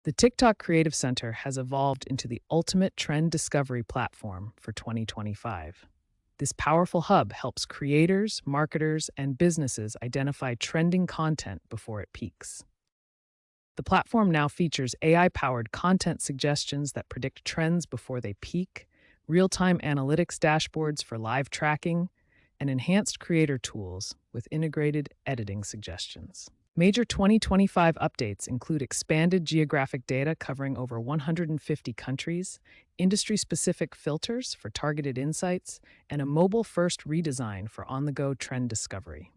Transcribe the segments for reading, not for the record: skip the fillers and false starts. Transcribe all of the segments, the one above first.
The TikTok Creative Center has evolved into the ultimate trend discovery platform for 2025. This powerful hub helps creators, marketers, and businesses identify trending content before it peaks. The platform now features AI powered content suggestions that predict trends before they peak, real time analytics dashboards for live tracking, and enhanced creator tools with integrated editing suggestions. Major 2025 updates include expanded geographic data covering over 150 countries, industry specific filters for targeted insights, and a mobile first redesign for on the go trend discovery.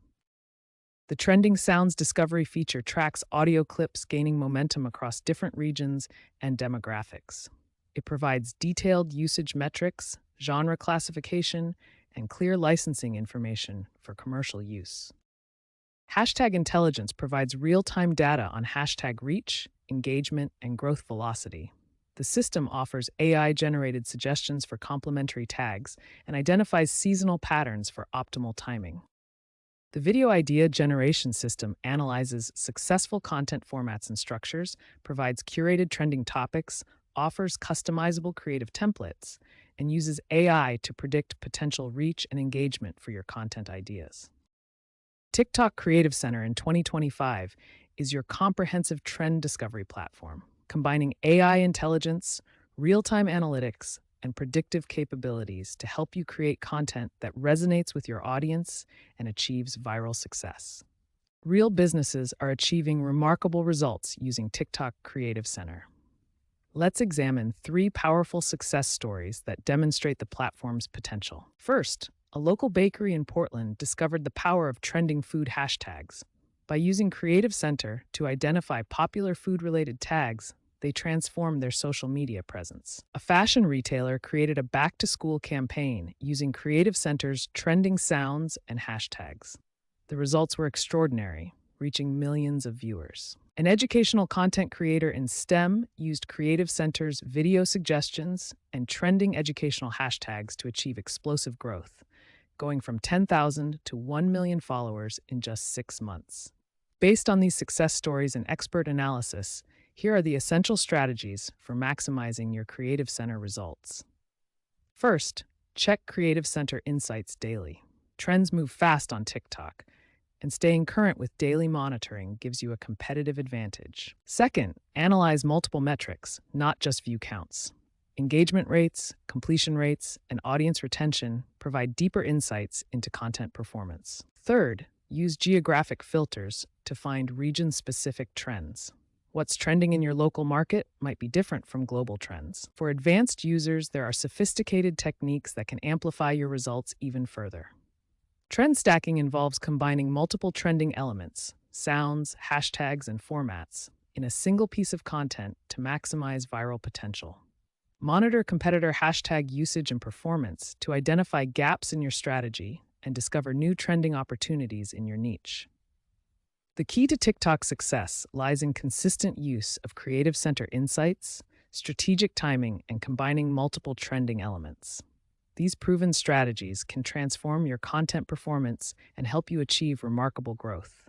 The Trending Sounds Discovery feature tracks audio clips gaining momentum across different regions and demographics. It provides detailed usage metrics, genre classification, and clear licensing information for commercial use. Hashtag Intelligence provides real-time data on hashtag reach, engagement, and growth velocity. The system offers AI-generated suggestions for complementary tags and identifies seasonal patterns for optimal timing. The Video Idea Generation System analyzes successful content formats and structures, provides curated trending topics, offers customizable creative templates, and uses AI to predict potential reach and engagement for your content ideas. TikTok Creative Center in 2025 is your comprehensive trend discovery platform, combining AI intelligence, real-time analytics, and predictive capabilities to help you create content that resonates with your audience and achieves viral success. Real businesses are achieving remarkable results using TikTok Creative Center. Let's examine 3 powerful success stories that demonstrate the platform's potential. First, a local bakery in Portland discovered the power of trending food hashtags. By using Creative Center to identify popular food-related tags, they transformed their social media presence. A fashion retailer created a back-to-school campaign using Creative Center's trending sounds and hashtags. The results were extraordinary, reaching millions of viewers. An educational content creator in STEM used Creative Center's video suggestions and trending educational hashtags to achieve explosive growth, going from 10,000 to 1 million followers in just 6 months. Based on these success stories and expert analysis, here are the essential strategies for maximizing your Creative Center results. First, check Creative Center Insights daily. Trends move fast on TikTok, and staying current with daily monitoring gives you a competitive advantage. Second, analyze multiple metrics, not just view counts. Engagement rates, completion rates, and audience retention provide deeper insights into content performance. Third, use geographic filters to find region-specific trends. What's trending in your local market might be different from global trends. For advanced users, there are sophisticated techniques that can amplify your results even further. Trend stacking involves combining multiple trending elements, sounds, hashtags, and formats, in a single piece of content to maximize viral potential. Monitor competitor hashtag usage and performance to identify gaps in your strategy and discover new trending opportunities in your niche. The key to TikTok's success lies in consistent use of Creative Center insights, strategic timing, and combining multiple trending elements. These proven strategies can transform your content performance and help you achieve remarkable growth.